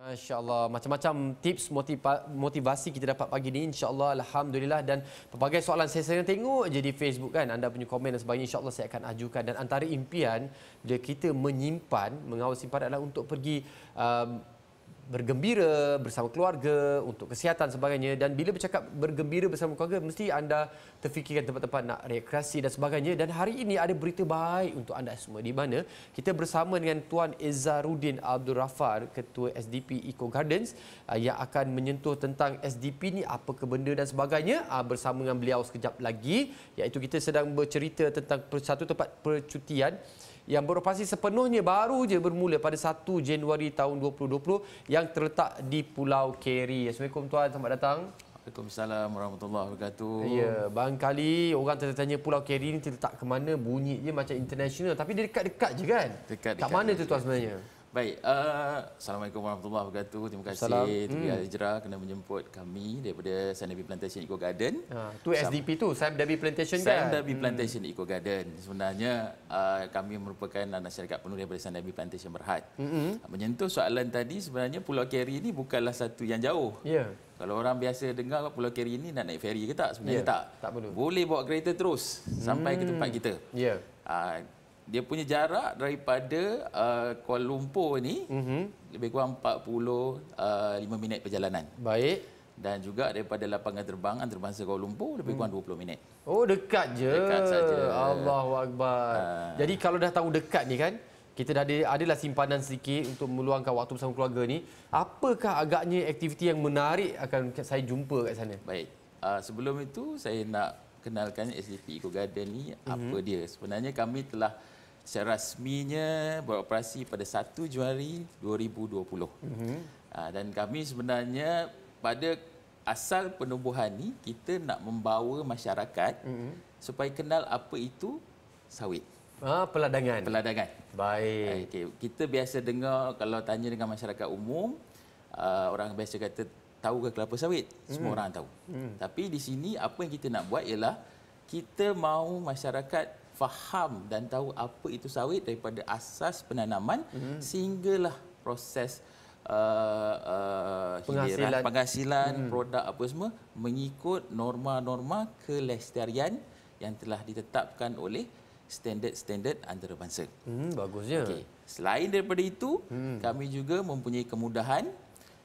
Masya-Allah, macam-macam tips motivasi kita dapat pagi ni, insya-Allah, alhamdulillah. Dan pelbagai soalan saya sering tengok je di Facebook kan, anda punya komen dan sebagainya, insya-Allah saya akan ajukan. Dan antara impian bila kita menyimpan, mengawal simpanan adalah untuk pergi bergembira bersama keluarga, untuk kesihatan sebagainya. Dan bila bercakap bergembira bersama keluarga, mesti anda terfikirkan tempat-tempat nak rekreasi dan sebagainya. Dan hari ini ada berita baik untuk anda semua, di mana kita bersama dengan Tuan Izzaruddin Abdul Rafar, Ketua SDP Eco Gardens, yang akan menyentuh tentang SDP ni apa ke benda dan sebagainya, bersama dengan beliau sekejap lagi. Iaitu kita sedang bercerita tentang satu tempat percutian yang beroperasi sepenuhnya baru je bermula pada 1 Januari tahun 2020 yang terletak di Pulau Keri. Assalamualaikum Tuan, selamat datang. Waalaikumsalam warahmatullahi wabarakatuh. Ya, barangkali orang tertanya Pulau Keri ni terletak ke mana, bunyi je macam international, tapi dia dekat-dekat je kan? Dekat-dekat. Kat mana tu Tuan sebenarnya? Baik, Assalamualaikum warahmatullahi wabarakatuh. Terima kasih Tuan Hijrah kerana menjemput kami daripada Sam Darby Plantation Eco Garden. Tu SDP tu, Sam Darby Plantation kan? Sam Darby Plantation Eco Garden. Sebenarnya kami merupakan anak syarikat penuh daripada Sam Darby Plantation Berhad. Menyentuh soalan tadi, sebenarnya Pulau Keri ini bukanlah satu yang jauh. Ya. Kalau orang biasa dengar Pulau Keri ini nak naik feri ke tak? Sebenarnya tak perlu. Boleh bawa kereta terus sampai ke tempat kita. Ya. Dia punya jarak daripada Kuala Lumpur ni lebih kurang 45 minit perjalanan. Baik. Dan juga daripada lapangan terbang antarabangsa Kuala Lumpur lebih kurang 20 minit. Oh, dekat je. Dekat saja. Allahu Akbar. Jadi kalau dah tahu dekat ni kan, kita dah adalah simpanan sedikit untuk meluangkan waktu bersama keluarga ni. Apakah agaknya aktiviti yang menarik akan saya jumpa kat sana? Baik. Sebelum itu saya nak kenalkan SDP Eco Garden ni apa dia. Sebenarnya kami telah secara rasminya beroperasi pada 1 Januari 2020. Dan kami sebenarnya pada asal penubuhan ni kita nak membawa masyarakat supaya kenal apa itu sawit. Peladangan. Peladangan. Baik. Okay. Kita biasa dengar kalau tanya dengan masyarakat umum, orang biasa kata tahu ke kelapa sawit? Semua orang tahu. Tapi di sini apa yang kita nak buat ialah kita mahu masyarakat faham dan tahu apa itu sawit daripada asas penanaman sehinggalah proses penghasilan, produk apa semua mengikut norma-norma kelestarian yang telah ditetapkan oleh standard-standard antarabangsa. Bagusnya. Okay. Selain daripada itu, kami juga mempunyai kemudahan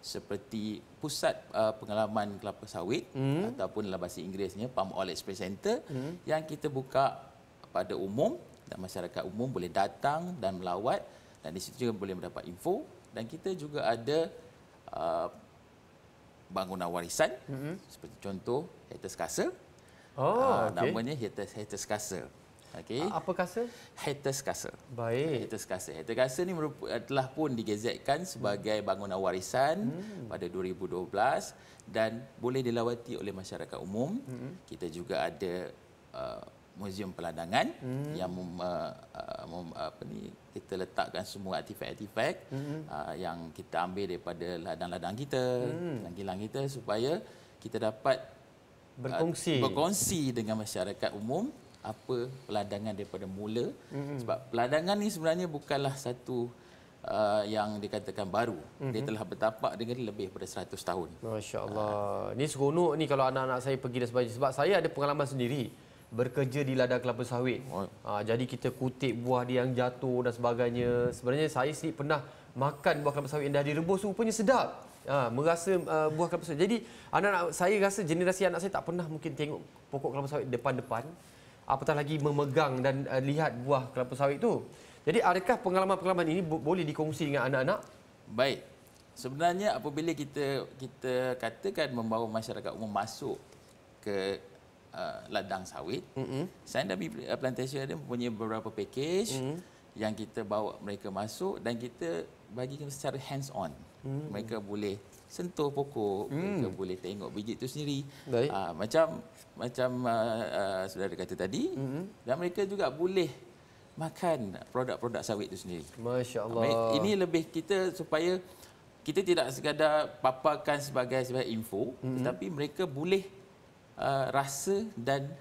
seperti pusat pengalaman kelapa sawit ataupun dalam bahasa Inggerisnya Palm Oil Experience Center yang kita buka pada umum dan masyarakat umum boleh datang dan melawat, dan di situ juga boleh mendapat info. Dan kita juga ada bangunan warisan seperti contoh Heritage Castle. Namanya Heritage Castle. Okay. Apa castle? Heritage Castle. Baik. Heritage Castle. Heritage Castle ni telah pun digazetkan sebagai bangunan warisan pada 2012 dan boleh dilawati oleh masyarakat umum. Kita juga ada muzium peladangan yang kita letakkan semua artifak-artifak yang kita ambil daripada ladang-ladang kita, kilang kita, supaya kita dapat berkongsi dengan masyarakat umum apa peladangan daripada mula. Sebab peladangan ni sebenarnya bukanlah satu yang dikatakan baru. Dia telah bertapak dengan lebih daripada 100 tahun. Masya-Allah. Ni seronok ni kalau anak-anak saya pergi dan sebagainya. Sebab saya ada pengalaman sendiri bekerja di ladang kelapa sawit. Jadi kita kutip buah dia yang jatuh dan sebagainya. Sebenarnya saya sendiri pernah makan buah kelapa sawit yang dah direbus, rupanya sedap. Merasa buah kelapa sawit. Jadi anak-anak saya rasa generasi anak saya tak pernah mungkin tengok pokok kelapa sawit depan-depan. Apatah lagi memegang dan lihat buah kelapa sawit tu. Jadi adakah pengalaman-pengalaman ini boleh dikongsi dengan anak-anak? Baik. Sebenarnya apabila kita katakan membawa masyarakat umum masuk ke ladang sawit, Sam Darby Plantation ada mempunyai beberapa package yang kita bawa mereka masuk dan kita bagikan secara hands on. Mereka boleh sentuh pokok, mereka boleh tengok biji itu sendiri. Macam saudara kata tadi, dan mereka juga boleh makan produk-produk sawit itu sendiri. Masya-Allah. Ini lebih kita supaya kita tidak sekadar paparkan sebagai info, tetapi mereka boleh rasa dan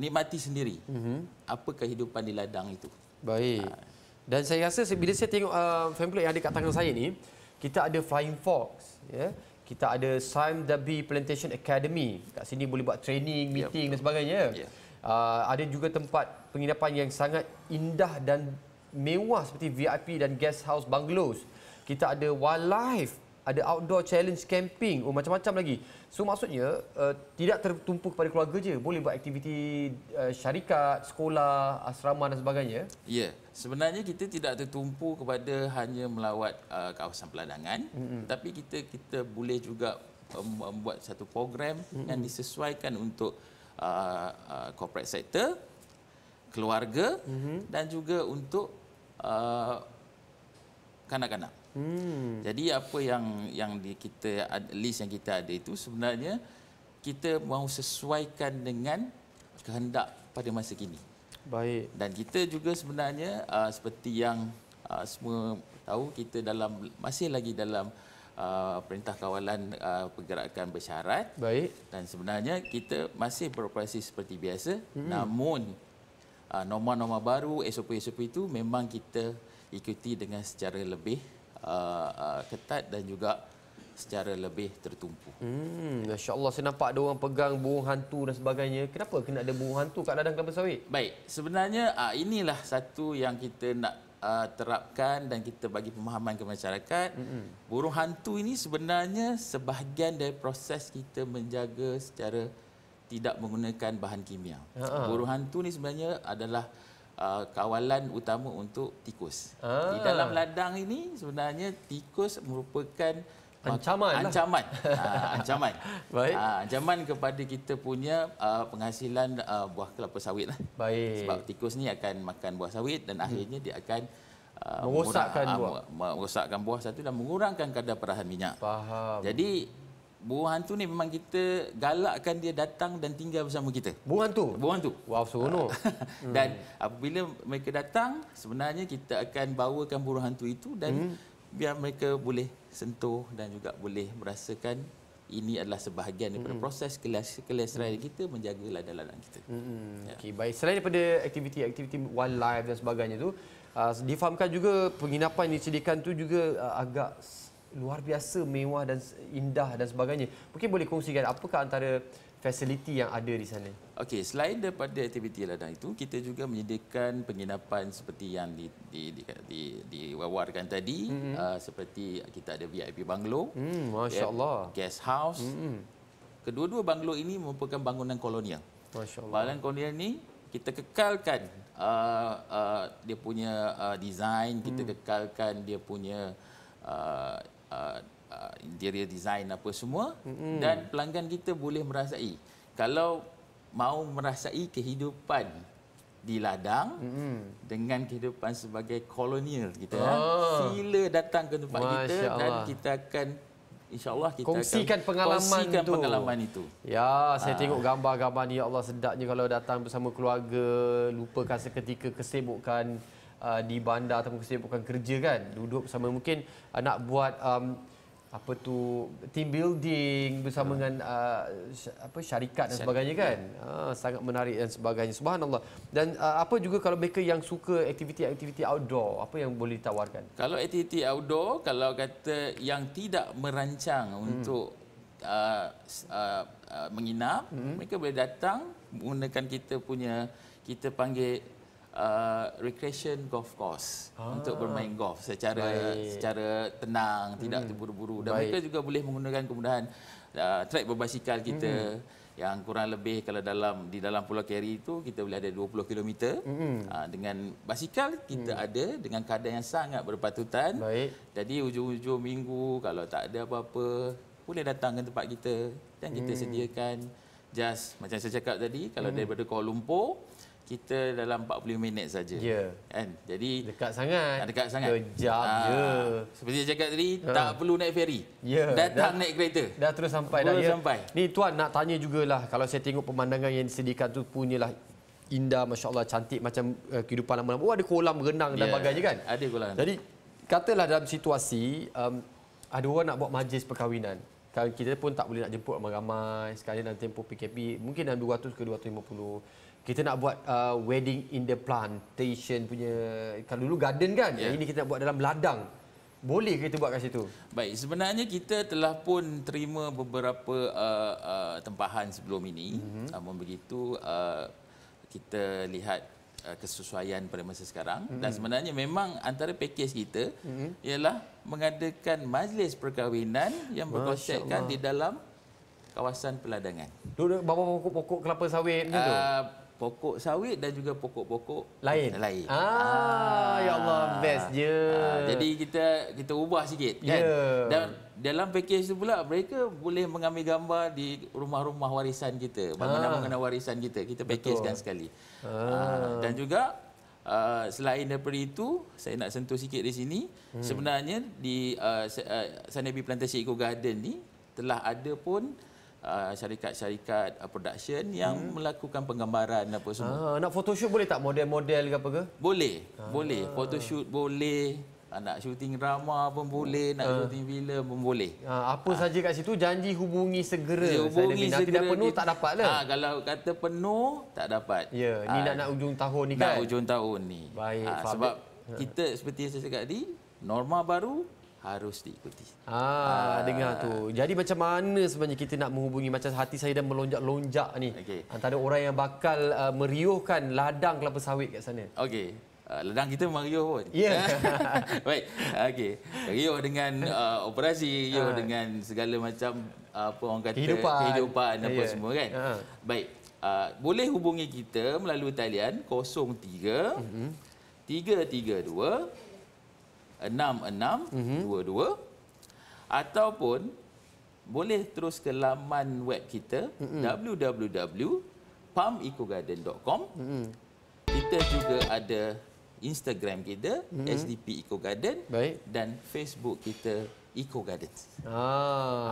nikmati sendiri apa kehidupan di ladang itu. Baik. Dan saya rasa bila saya tengok pamphlet yang ada kat tangan saya ni, kita ada Flying Fox, ya. Kita ada Sime Dabi Plantation Academy. Kat sini boleh buat training, meeting dan sebagainya. Ada juga tempat penginapan yang sangat indah dan mewah seperti VIP dan guest house bungalows. Kita ada wildlife, ada outdoor challenge camping, macam-macam lagi. So maksudnya tidak tertumpu kepada keluarga je, boleh buat aktiviti syarikat, sekolah, asrama dan sebagainya. Ya, sebenarnya kita tidak tertumpu kepada hanya melawat kawasan peladangan, tapi kita boleh juga membuat satu program yang disesuaikan untuk corporate sector, keluarga dan juga untuk kanak-kanak. Jadi apa yang kita list yang kita ada itu sebenarnya kita mahu sesuaikan dengan kehendak pada masa kini. Baik. Dan kita juga sebenarnya seperti yang semua tahu, kita masih lagi dalam Perintah Kawalan Pergerakan Bersyarat. Baik. Dan sebenarnya kita masih beroperasi seperti biasa. Namun norma-norma baru, SOP-SOP itu memang kita ikuti dengan secara lebih ketat dan juga secara lebih tertumpu. Masya Allah, saya nampak ada orang pegang burung hantu dan sebagainya. Kenapa kena ada burung hantu kat ladang kelapa sawit? Baik, sebenarnya inilah satu yang kita nak terapkan dan kita bagi pemahaman ke masyarakat. Burung hantu ini sebenarnya sebahagian dari proses kita menjaga secara tidak menggunakan bahan kimia. Burung hantu ni sebenarnya adalah kawalan utama untuk tikus. Di dalam ladang ini sebenarnya tikus merupakan ancaman. Ancaman. Baik. Ancaman kepada kita punya penghasilan buah kelapa sawit lah. Baik. Sebab tikus ni akan makan buah sawit dan akhirnya dia akan merosakkan buah satu dan mengurangkan kadar perahan minyak. Faham. Jadi burung hantu ni memang kita galakkan dia datang dan tinggal bersama kita. Burung hantu? Burung hantu. Wow, seronok. Dan apabila mereka datang, sebenarnya kita akan bawakan burung hantu itu dan biar mereka boleh sentuh dan juga boleh merasakan ini adalah sebahagian daripada proses kelestarian kita menjaga ladang-ladang kita. Okey, baik. Selain daripada aktiviti-aktiviti wildlife dan sebagainya tu, difahamkan juga penginapan yang disediakan tu juga agak luar biasa mewah dan indah dan sebagainya. Mungkin boleh kongsikan apakah antara fasiliti yang ada di sana? Okey, selain daripada aktiviti ladang itu, kita juga menyediakan penginapan seperti yang diwawarkan tadi, seperti kita ada VIP bungalow, Masya Allah, guest house. Kedua-dua bungalow ini merupakan bangunan kolonial. Masya Allah. Bangunan kolonial ini kita kekalkan dia punya design, kita kekalkan dia punya interior design apa semua, dan pelanggan kita boleh merasai. Kalau mau merasai kehidupan di ladang dengan kehidupan sebagai kolonial kita, sila datang ke tempat kita dan kita akan InsyaAllah kita kongsikan akan pengalaman itu. Ya, saya tengok gambar-gambar ni, ya Allah, sedapnya kalau datang bersama keluarga, lupakan seketika kesibukan di bandar ataupun kesibukan kerja kan. Duduk bersama, mungkin nak buat team building bersama dengan syarikat dan sebagainya kan. Sangat menarik dan sebagainya. Subhanallah. Dan apa juga kalau mereka yang suka aktiviti-aktiviti outdoor, apa yang boleh ditawarkan? Kalau aktiviti outdoor, kalau kata yang tidak merancang untuk menginap, mereka boleh datang menggunakan kita panggil recreation golf course untuk bermain golf secara tenang, tidak terburu-buru, dan mereka juga boleh menggunakan kemudahan trek berbasikal kita yang kurang lebih kalau di dalam Pulau Keri itu kita boleh ada 20 km dengan basikal kita ada dengan kadar yang sangat berpatutan. Jadi hujung-hujung minggu kalau tak ada apa-apa boleh datang ke tempat kita dan kita sediakan just macam saya cakap tadi, kalau daripada Kuala Lumpur kita dalam 45 minit saja. Kan? Jadi dekat sangat. Dekat sangat. Kejap je. Seperti saya cakap tadi, tak perlu naik feri. Datang naik kereta. Dah terus sampai sampai. Ni tuan nak tanya jugalah, kalau saya tengok pemandangan yang disediakan tu punyalah indah, masya-Allah, cantik macam kehidupan lama-lama. Ada kolam renang dan sebagainya kan? Ada kolam. Jadi katalah dalam situasi ada orang nak buat majlis perkahwinan. Kalau kita pun tak boleh nak jemput ramai-ramai sekali dalam tempoh PKP, mungkin dalam 200 ke 250. Kita nak buat wedding in the plantation punya, kalau dulu garden kan, yang ini kita nak buat dalam ladang. Boleh kita buat kat situ? Baik, sebenarnya kita telah pun terima beberapa tempahan sebelum ini. Namun begitu, kita lihat kesesuaian pada masa sekarang. Dan sebenarnya memang antara pakej kita ialah mengadakan majlis perkahwinan yang berkonsepkan di dalam kawasan peladangan. Duduk bawah pokok-pokok kelapa sawit macam tu? Pokok sawit dan juga pokok-pokok Lain? Ya Allah, best je. Jadi kita ubah sikit kan. Dan dalam pakej tu pula mereka boleh mengambil gambar di rumah-rumah warisan kita, bangunan-bangunan warisan kita. Kita pakejkan sekali. Dan juga selain daripada itu, saya nak sentuh sikit di sini. Sebenarnya di Sunny Plantation Eco Garden ni telah ada pun syarikat-syarikat production yang melakukan penggambaran apa semua. Nak photoshoot boleh tak, model-model ke apa ke? Boleh, boleh. Photoshoot boleh, nak syuting drama pun boleh, nak syuting filem pun boleh. Apa saja kat situ, janji hubungi segera. Hubungi Saya segera. tidak penuh tak dapat lah. Kalau kata penuh tak dapat. Ya, ni nak ujung tahun ni kan. Nak ujung tahun ni. Baik, sebab kita seperti yang saya cakap tadi, norma baru harus diikuti. Dengar tu. Jadi macam mana sebenarnya kita nak menghubungi, macam hati saya dah melonjak-lonjak ni. Antara orang yang bakal meriuhkan ladang kelapa sawit kat sana. Okey. Ladang kita meriuh pun. Ya. Baik. Okey. Riuh dengan operasi, riuh dengan segala macam apa orang kata kehidupan apa semua kan. Baik. Boleh hubungi kita melalui talian 03 332 6622 ataupun boleh terus ke laman web kita www.palmecogarden.com. Kita juga ada Instagram kita SDP Eco Garden. Baik. Dan Facebook kita Eco Gardens.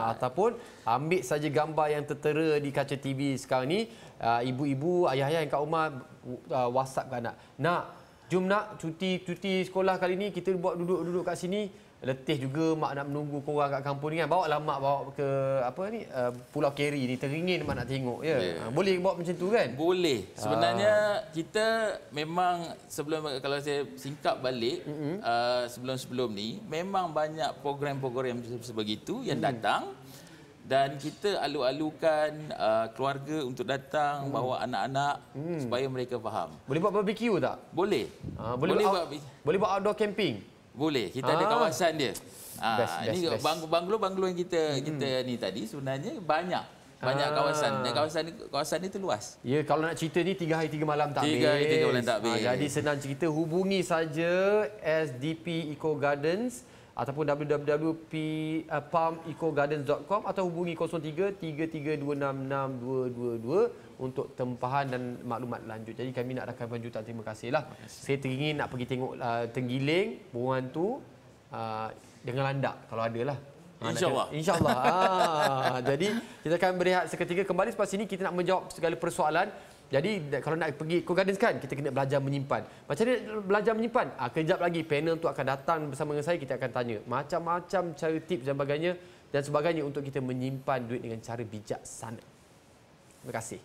Ataupun ambil saja gambar yang tertera di kaca TV sekarang ni, ibu-ibu, ayah-ayah yang kat rumah WhatsApp ke anak. Nak, jom nak cuti sekolah kali ni kita buat duduk kat sini. Letih juga mak nak menunggu korang kat kampung ni kan. Bawalah mak bawa ke Pulau Keri ni, teringin mak nak tengok ya. Boleh buat macam tu kan? Boleh. Sebenarnya kita memang kalau saya singkap balik sebelum ni memang banyak program-program sebegitu yang datang. Dan kita alu-alukan keluarga untuk datang, bawa anak-anak supaya mereka faham. Boleh buat barbecue tak? Boleh. Boleh buat outdoor camping? Boleh. Kita ada kawasan dia. Ini best. banglo-banglo yang kita ni tadi sebenarnya banyak kawasan. Dan kawasan ni tu luas. Ya, kalau nak cerita ni 3 hari 3 malam tak habis. 3 hari 3 malam tak habis. Jadi senang cerita, hubungi saja SDP Eco Gardens ataupun www.palmecogardens.com atau hubungi 03 332662222 untuk tempahan dan maklumat lanjut. Jadi kami nak rakamkan jutaan terima kasihlah. Saya teringin nak pergi tengok tenggiling buruan tu dengan landak kalau ada lah. InsyaAllah. InsyaAllah. Jadi kita akan berehat seketika, kembali selepas ini kita nak menjawab segala persoalan. Jadi kalau nak pergi Eco Gardens kan, kita kena belajar menyimpan. Macam mana belajar menyimpan? Kejap lagi panel tu akan datang bersama dengan saya. Kita akan tanya macam-macam cara tips dan sebagainya untuk kita menyimpan duit dengan cara bijaksana. Terima kasih.